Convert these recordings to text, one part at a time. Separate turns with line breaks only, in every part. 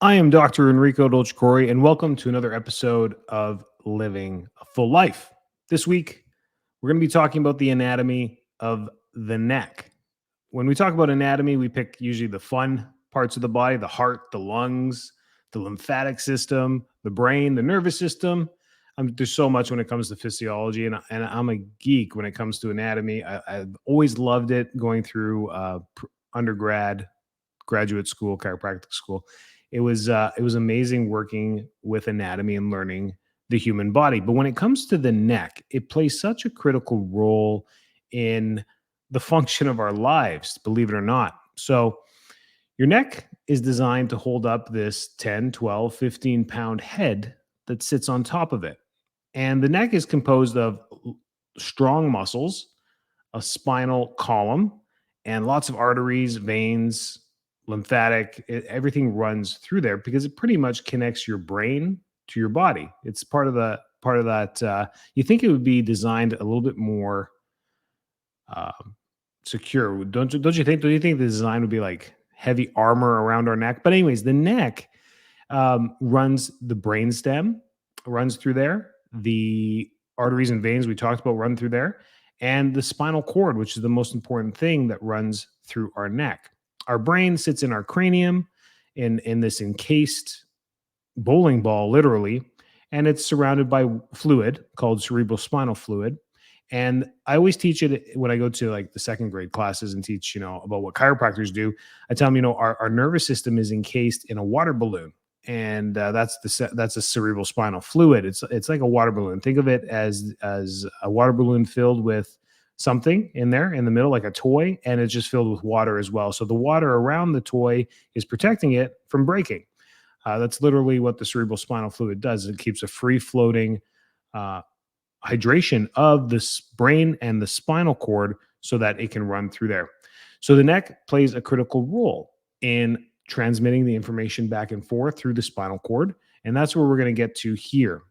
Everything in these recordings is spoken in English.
I am Dr. Enrico Dolcecore, and welcome to another episode of Living a Full Life. This week, we're going to be talking about the anatomy of the neck. When we talk about anatomy, we pick usually the fun parts of the body: the heart, the lungs, the lymphatic system, the brain, the nervous system. There's so much when it comes to physiology, and I'm a geek when it comes to anatomy. I've always loved it going through undergrad, graduate school, chiropractic school. It was amazing working with anatomy and learning the human body. But when it comes to the neck, it plays such a critical role in the function of our lives, believe it or not. So your neck is designed to hold up this 10, 12, 15-pound head that sits on top of it. And the neck is composed of strong muscles, a spinal column, and lots of arteries, veins, everything runs through there because it pretty much connects your brain to your body. It's part of that. You think it would be designed a little bit more secure, don't you think? Do you think the design would be like heavy armor around our neck? But anyways, the neck runs the brainstem, runs through there. The arteries and veins we talked about run through there, and the spinal cord, which is the most important thing that runs through our neck. Our brain sits in our cranium in this encased bowling ball, literally, and it's surrounded by fluid called cerebrospinal fluid. And I always teach it when I go to like the second grade classes and teach, about what chiropractors do. I tell them, our nervous system is encased in a water balloon, and that's a cerebral spinal fluid. It's like a water balloon. Think of it as a water balloon filled with something in there in the middle, like a toy, and it's just filled with water as well. So the water around the toy is protecting it from breaking. That's literally what the cerebral spinal fluid does. It keeps a free floating hydration of the brain and the spinal cord so that it can run through there. So the neck plays a critical role in transmitting the information back and forth through the spinal cord. And that's where we're going to get to here.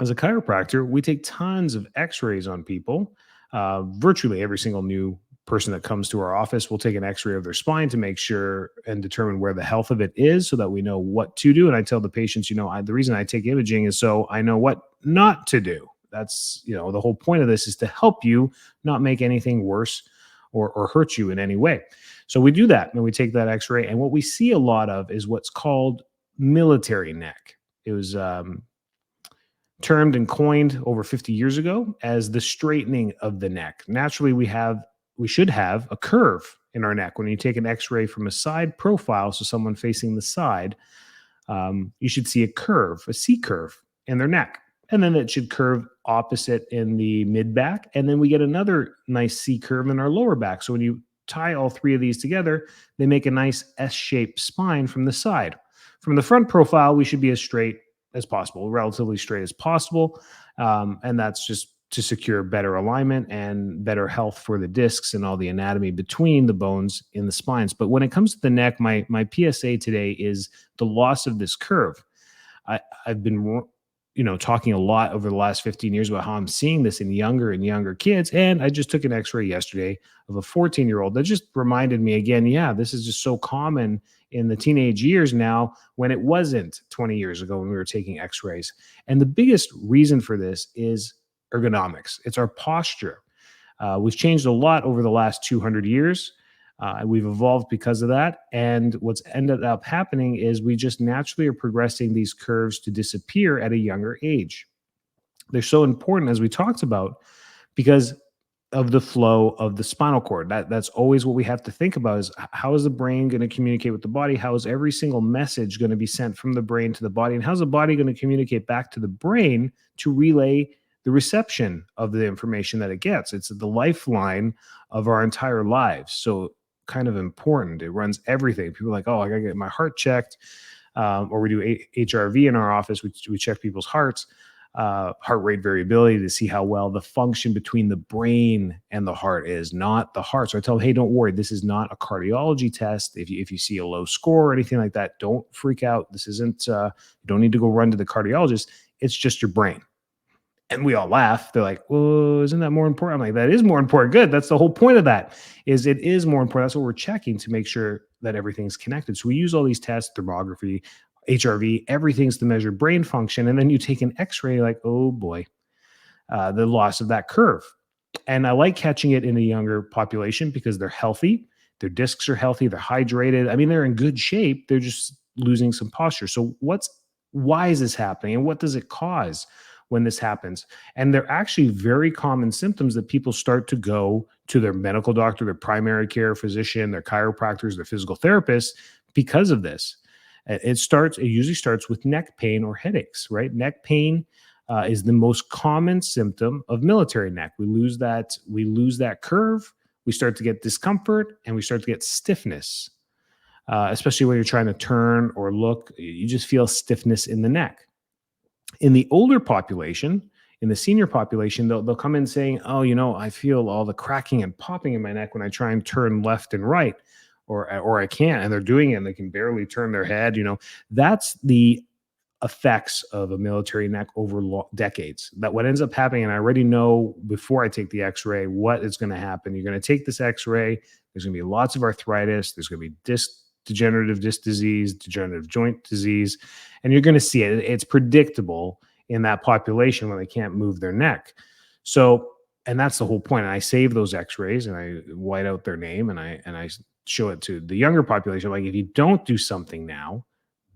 As a chiropractor, we take tons of x-rays on people. Virtually every single new person that comes to our office will take an x-ray of their spine to make sure and determine where the health of it is so that we know what to do. And I tell the patients, the reason I take imaging is so I know what not to do. That's, the whole point of this is to help you not make anything worse or hurt you in any way. So we do that and we take that x-ray. And what we see a lot of is what's called military neck. It was termed and coined over 50 years ago as the straightening of the neck. Naturally, we should have a curve in our neck. When you take an x-ray from a side profile, so someone facing the side, you should see a curve, a C curve in their neck. And then it should curve opposite in the mid back. And then we get another nice C curve in our lower back. So when you tie all three of these together, they make a nice S-shaped spine from the side. From the front profile, we should be as straight as possible, relatively straight as possible. And that's just to secure better alignment and better health for the discs and all the anatomy between the bones in the spines. But when it comes to the neck, my PSA today is the loss of this curve. I've been talking a lot over the last 15 years about how I'm seeing this in younger and younger kids. And I just took an x-ray yesterday of a 14-year-old that just reminded me again, this is just so common in the teenage years now when it wasn't 20 years ago when we were taking x-rays. And the biggest reason for this is ergonomics. It's our posture. We've changed a lot over the last 200 years. We've evolved because of that. And what's ended up happening is we just naturally are progressing these curves to disappear at a younger age. They're so important, as we talked about, because of the flow of the spinal cord. That's always what we have to think about is how is the brain going to communicate with the body? How is every single message going to be sent from the brain to the body? And how's the body going to communicate back to the brain to relay the reception of the information that it gets? It's the lifeline of our entire lives. So kind of important. It runs everything. People are like, I gotta get my heart checked, or we do HRV in our office. We check people's hearts, heart rate variability to see how well the function between the brain and the heart is, not the heart. So I tell them, hey, don't worry. This is not a cardiology test. If you see a low score or anything like that, don't freak out. This isn't, you don't need to go run to the cardiologist. It's just your brain. And we all laugh. They're like, well, isn't that more important? I'm like, that is more important. Good. That's the whole point of that, is it is more important. That's what we're checking to make sure that everything's connected. So we use all these tests, thermography, HRV, everything's to measure brain function. And then you take an X-ray, like, oh boy, the loss of that curve. And I like catching it in a younger population because they're healthy, their discs are healthy, they're hydrated. I mean, they're in good shape. They're just losing some posture. So why is this happening, and what does it cause when this happens? And they're actually very common symptoms that people start to go to their medical doctor, their primary care physician, their chiropractors, their physical therapists because of this. It usually starts with neck pain or headaches, right? Neck pain is the most common symptom of military neck. We lose that curve. We start to get discomfort, and we start to get stiffness, especially when you're trying to turn or look. You just feel stiffness in the neck. In the older population, in the senior population, they'll come in saying, "Oh, I feel all the cracking and popping in my neck when I try and turn left and right, or I can't." And they're doing it, and they can barely turn their head. That's the effects of a military neck over decades. That what ends up happening, and I already know before I take the X-ray what is going to happen. You're going to take this X-ray. There's going to be lots of arthritis. There's going to be degenerative disc disease, degenerative joint disease, and you're going to see it. It's predictable in that population when they can't move their neck. So, and that's the whole point. And I save those X-rays and I white out their name, and I show it to the younger population. Like, if you don't do something now,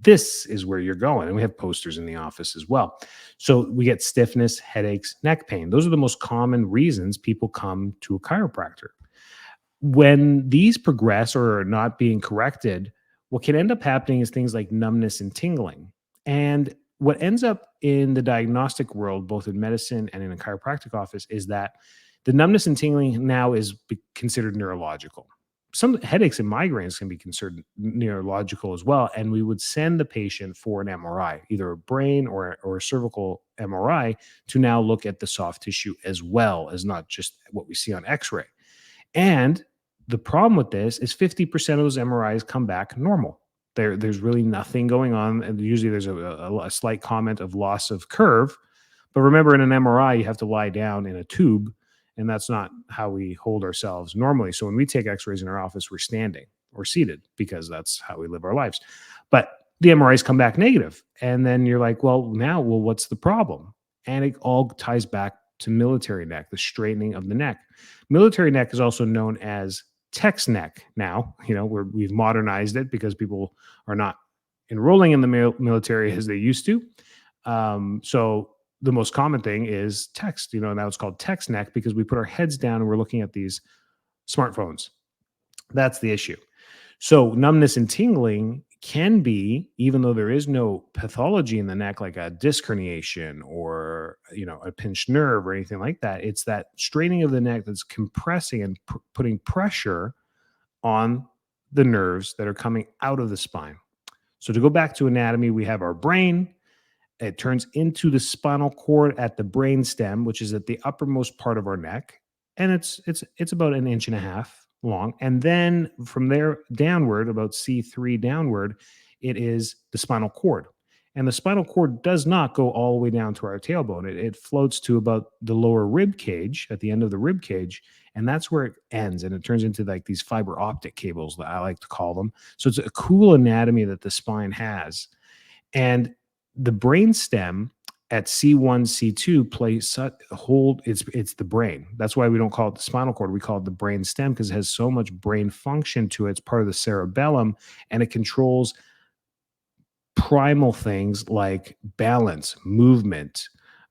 this is where you're going. And we have posters in the office as well. So we get stiffness, headaches, neck pain. Those are the most common reasons people come to a chiropractor. When these progress or are not being corrected, what can end up happening is things like numbness and tingling. And what ends up in the diagnostic world, both in medicine and in a chiropractic office, is that the numbness and tingling now is considered neurological. Some headaches and migraines can be considered neurological as well. And we would send the patient for an MRI, either a brain or a cervical MRI, to now look at the soft tissue as well as not just what we see on X-ray. And the problem with this is 50% of those MRIs come back normal. There's really nothing going on. And usually there's a slight comment of loss of curve. But remember, in an MRI, you have to lie down in a tube, and that's not how we hold ourselves normally. So when we take X-rays in our office, we're standing or seated because that's how we live our lives. But the MRIs come back negative. And then you're like, well, what's the problem? And it all ties back to military neck, the straightening of the neck. Military neck is also known as text neck now. We've modernized it because people are not enrolling in the military as they used to. So the most common thing is text, now it's called text neck because we put our heads down and we're looking at these smartphones. That's the issue. So numbness and tingling can be, even though there is no pathology in the neck, like a disc herniation or, a pinched nerve or anything like that. It's that straining of the neck that's compressing and putting pressure on the nerves that are coming out of the spine. So to go back to anatomy, we have our brain. It turns into the spinal cord at the brain stem, which is at the uppermost part of our neck, and it's about 1.5 inches long. And then from there downward, about C3 downward, it is the spinal cord. And the spinal cord does not go all the way down to our tailbone. It floats to about the lower rib cage, at the end of the rib cage, and that's where it ends. And it turns into like these fiber optic cables that I like to call them. So it's a cool anatomy that the spine has. And the brain stem at C1, C2 it's the brain. That's why we don't call it the spinal cord. We call it the brain stem because it has so much brain function to it. It's part of the cerebellum, and it controls primal things like balance, movement,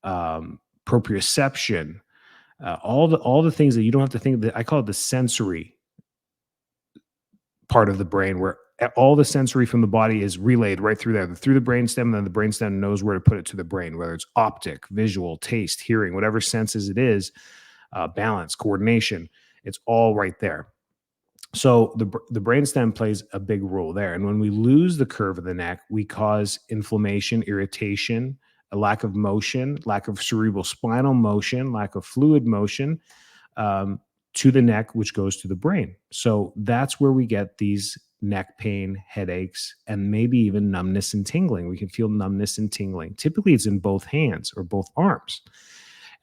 proprioception, all the things that you don't have to think. That I call it the sensory part of the brain, where all the sensory from the body is relayed right through there, through the brainstem, and then the brainstem knows where to put it to the brain, whether it's optic, visual, taste, hearing, whatever senses it is, balance, coordination. It's all right there. So the brainstem plays a big role there. And when we lose the curve of the neck, we cause inflammation, irritation, a lack of motion, lack of cerebral spinal motion, lack of fluid motion, to the neck, which goes to the brain. So that's where we get these neck pain, headaches, and maybe even numbness and tingling. We can feel numbness and tingling. Typically, it's in both hands or both arms.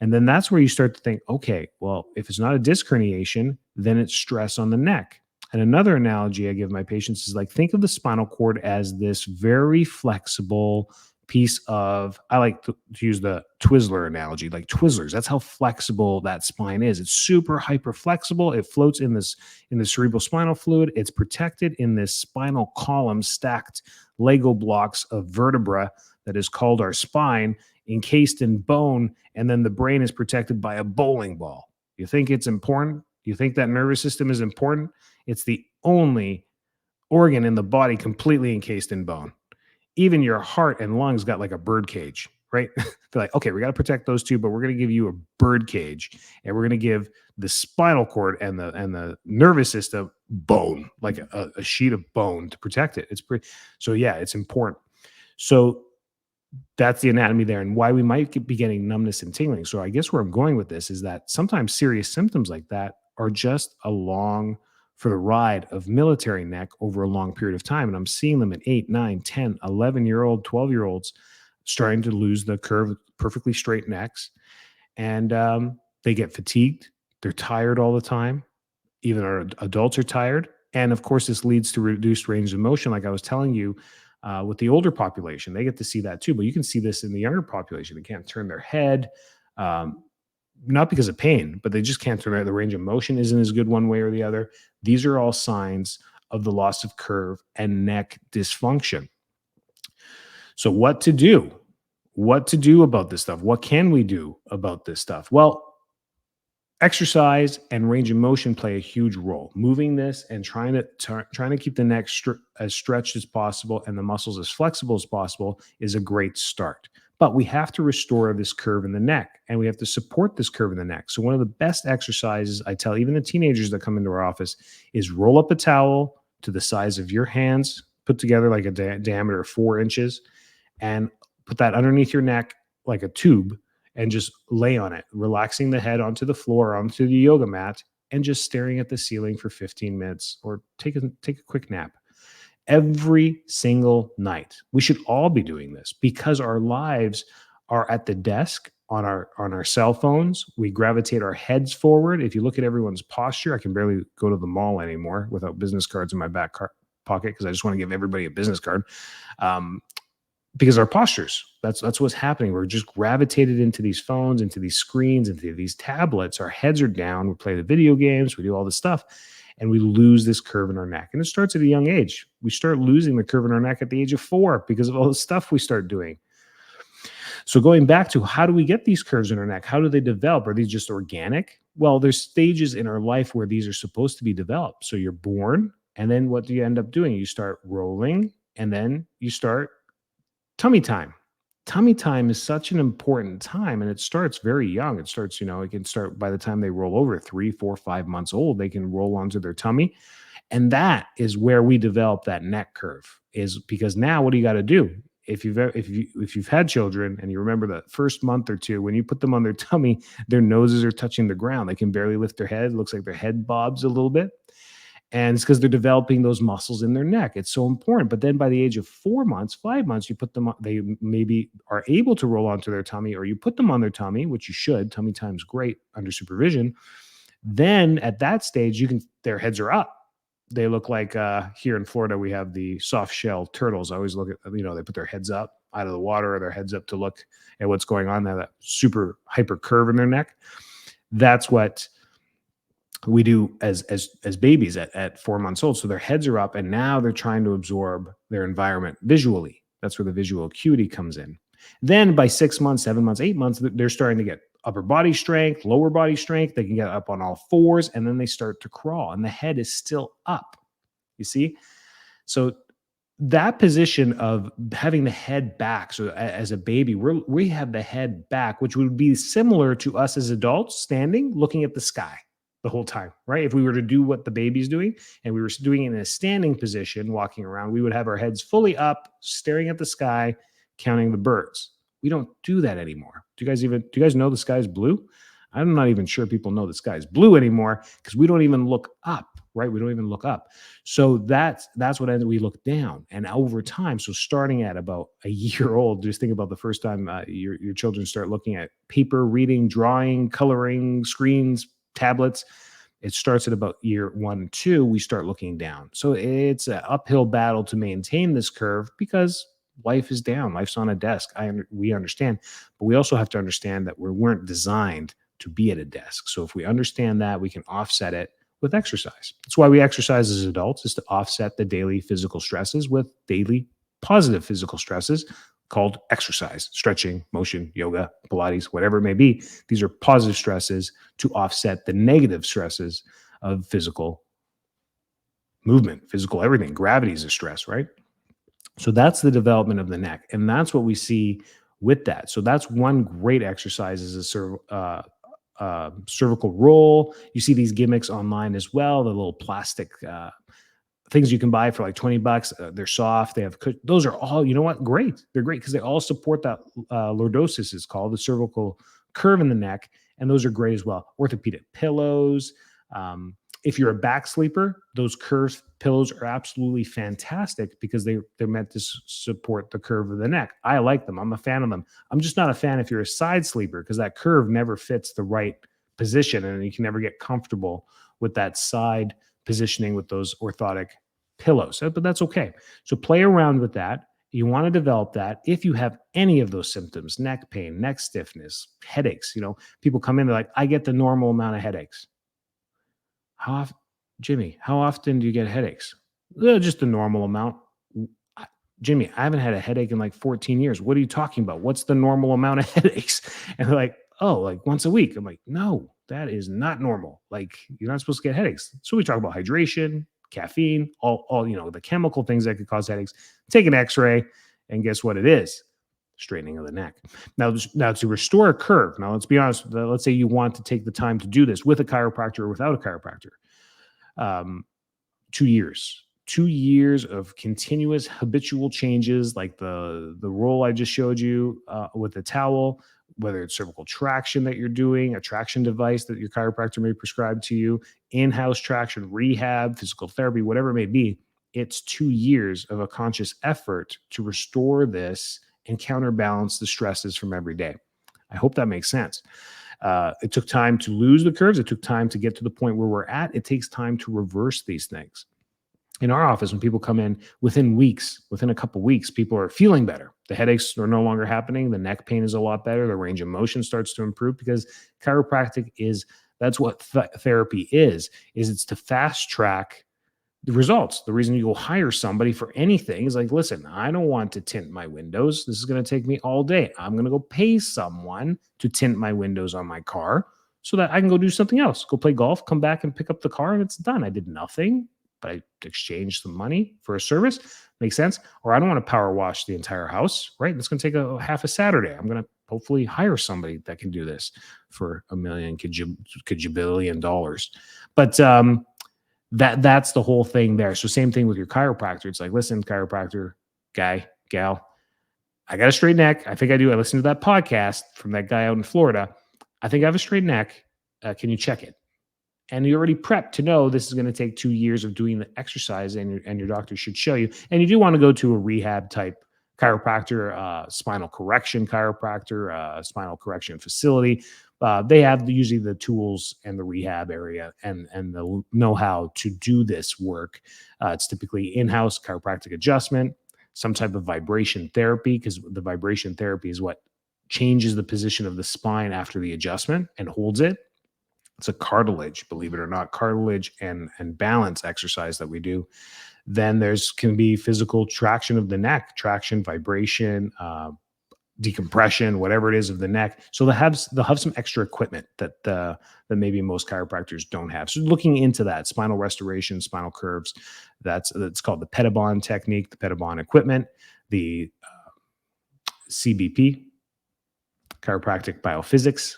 And then that's where you start to think, okay, well, if it's not a disc herniation, then it's stress on the neck. And another analogy I give my patients is like, think of the spinal cord as this very flexible piece of, I like to use the Twizzler analogy, like Twizzlers. That's how flexible that spine is. It's super hyper flexible. It floats in the cerebral spinal fluid. It's protected in this spinal column, stacked Lego blocks of vertebra that is called our spine, encased in bone, and then the brain is protected by a bowling ball. You think it's important? You think that nervous system is important? It's the only organ in the body completely encased in bone. Even your heart and lungs got like a bird cage, right? They're like, okay, we got to protect those two, but we're going to give you a bird cage, and we're going to give the spinal cord and the nervous system bone, like a sheet of bone to protect it. It's pretty. So yeah, it's important. So that's the anatomy there, and why we might be getting numbness and tingling. So I guess where I'm going with this is that sometimes serious symptoms like that are just along for the ride of military neck over a long period of time. And I'm seeing them at 8, 9, 10, 11-year-old, 12-year-olds starting to lose the curve, perfectly straight necks. And they get fatigued. They're tired all the time. Even our adults are tired. And of course, this leads to reduced range of motion, like I was telling you. With the older population, they get to see that too, but you can see this in the younger population. They can't turn their head, um, not because of pain, but they just can't turn the range of motion isn't as good one way or the other. These are all signs of the loss of curve and neck dysfunction. So, what to do? What to do about this stuff? What can we do about this stuff? Well, exercise and range of motion play a huge role. Moving this and trying to keep the neck as stretched as possible and the muscles as flexible as possible is a great start. But we have to restore this curve in the neck, and we have to support this curve in the neck. So one of the best exercises I tell even the teenagers that come into our office is roll up a towel to the size of your hands, put together like a diameter of 4 inches, and put that underneath your neck like a tube, and just lay on it, relaxing the head onto the floor, onto the yoga mat, and just staring at the ceiling for 15 minutes or take a quick nap every single night. We should all be doing this because our lives are at the desk on our cell phones. We gravitate our heads forward. If you look at everyone's posture, I can barely go to the mall anymore without business cards in my pocket because I just want to give everybody a business card. Because our postures, that's what's happening. We're just gravitated into these phones, into these screens, into these tablets. Our heads are down. We play the video games. We do all this stuff, and we lose this curve in our neck. And it starts at a young age. We start losing the curve in our neck at the age of 4 because of all the stuff we start doing. So going back to how do we get these curves in our neck? How do they develop? Are these just organic? Well, there's stages in our life where these are supposed to be developed. So you're born, and then what do you end up doing? You start rolling, and then you start tummy time. Tummy time is such an important time, and it starts very young. It starts, it can start by the time they roll over 3, 4, 5 months old, they can roll onto their tummy. And that is where we develop that neck curve, is because now what do you got to do? If you've had children and you remember the first month or two, when you put them on their tummy, their noses are touching the ground. They can barely lift their head. It looks like their head bobs a little bit. And it's because they're developing those muscles in their neck. It's so important. But then by the age of 4 months, 5 months, you put them on, they maybe are able to roll onto their tummy, or you put them on their tummy, which you should. Tummy time's great under supervision. Then at that stage, their heads are up. They look like here in Florida, we have the soft shell turtles. I always look at, they put their heads up out of the water, or their heads up to look at what's going on there, that super hyper curve in their neck. That's what we do as babies at 4 months old. So their heads are up, and now they're trying to absorb their environment visually. That's where the visual acuity comes in. Then by 6 months, 7 months, 8 months, they're starting to get upper body strength, lower body strength. They can get up on all fours, and then they start to crawl, and the head is still up. You see? So that position of having the head back. So as a baby, we have the head back, which would be similar to us as adults standing, looking at the sky the whole time, right? If we were to do what the baby's doing and we were doing it in a standing position, walking around, we would have our heads fully up, staring at the sky, counting the birds. We don't do that anymore. Do you guys know the sky is blue? I'm not even sure people know the sky is blue anymore because we don't even look up, right? We don't even look up. So that's what we look down. And over time, so starting at about a year old, just think about the first time your children start looking at paper, reading, drawing, coloring, screens, tablets. It starts at about year 1, 2, we start looking down. So it's an uphill battle to maintain this curve because life is down. Life's on a desk. We understand, but we also have to understand that we weren't designed to be at a desk. So if we understand that, we can offset it with exercise. That's why we exercise as adults, is to offset the daily physical stresses with daily positive physical stresses called exercise, stretching, motion, yoga, Pilates, whatever it may be. These are positive stresses to offset the negative stresses of physical movement, physical everything. Gravity is a stress, right? So that's the development of the neck. And that's what we see with that. So that's one great exercise, is a cervical roll. You see these gimmicks online as well, the little plastic things you can buy for like $20. They're soft. They have, those are all, you know what? Great. They're great because they all support that lordosis, is called, the cervical curve in the neck. And those are great as well. Orthopedic pillows. If you're a back sleeper, those curved pillows are absolutely fantastic because they're meant to support the curve of the neck. I like them. I'm a fan of them. I'm just not a fan if you're a side sleeper, because that curve never fits the right position and you can never get comfortable with that side positioning with those orthotic pillows. But that's okay. So play around with that. You want to develop that. If you have any of those symptoms, neck pain, neck stiffness, headaches, people come in, they're like, I get the normal amount of headaches. Jimmy, how often do you get headaches? Just the normal amount. Jimmy, I haven't had a headache in like 14 years. What are you talking about? What's the normal amount of headaches? And they're like, oh, like once a week. I'm like, no, that is not normal. Like, you're not supposed to get headaches. So we talk about hydration, caffeine, all the chemical things that could cause headaches. Take an x-ray, and guess what it is? Straightening of the neck. Now to restore a curve. Now, let's be honest. Let's say you want to take the time to do this with a chiropractor or without a chiropractor. 2 years. 2 years of continuous habitual changes, like the roll I just showed you with the towel, whether it's cervical traction that you're doing, a traction device that your chiropractor may prescribe to you, in-house traction, rehab, physical therapy, whatever it may be. It's 2 years of a conscious effort to restore this and counterbalance the stresses from every day. I hope that makes sense. It took time to lose the curves. It took time to get to the point where we're at. It takes time to reverse these things. In our office, when people come in, within a couple weeks, people are feeling better. The headaches are no longer happening. The neck pain is a lot better. The range of motion starts to improve, because chiropractic that's what therapy is it's to fast track the results. The reason you go hire somebody for anything is like, listen, I don't want to tint my windows. This is going to take me all day. I'm going to go pay someone to tint my windows on my car so that I can go do something else. Go play golf, come back and pick up the car, and it's done. I did nothing, but I exchanged some money for a service. Makes sense? Or I don't want to power wash the entire house, right? It's going to take a half a Saturday. I'm going to hopefully hire somebody that can do this for $1 million, $1 billion. But that's the whole thing there. So same thing with your chiropractor. It's like, listen, chiropractor guy, gal, I got a straight neck. I think I do. I listened to that podcast from that guy out in Florida. I think I have a straight neck. Can you check it? And you're already prepped to know this is going to take 2 years of doing the exercise, and your doctor should show you. And you do want to go to a rehab type chiropractor, spinal correction chiropractor, spinal correction facility. They have usually the tools and the rehab area and the know-how to do this work. It's typically in-house chiropractic adjustment, some type of vibration therapy, because the vibration therapy is what changes the position of the spine after the adjustment and holds it. It's a cartilage, believe it or not, cartilage and balance exercise that we do. Then can be physical traction of the neck, traction, vibration, decompression, whatever it is of the neck. So they'll have some extra equipment that maybe most chiropractors don't have. So looking into that, spinal restoration, spinal curves, that's called the Pedibond technique, the Pedibond equipment, the CBP, chiropractic biophysics.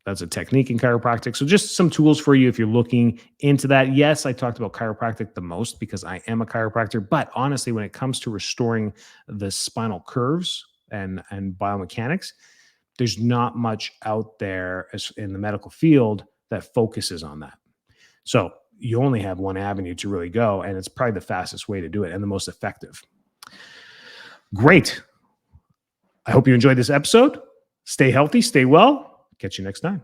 That's a technique in chiropractic. So just some tools for you if you're looking into that. Yes, I talked about chiropractic the most because I am a chiropractor, but honestly, when it comes to restoring the spinal curves and biomechanics, there's not much out there in the medical field that focuses on that. So you only have one avenue to really go, and it's probably the fastest way to do it and the most effective. Great. I hope you enjoyed this episode. Stay healthy, stay well. Catch you next time.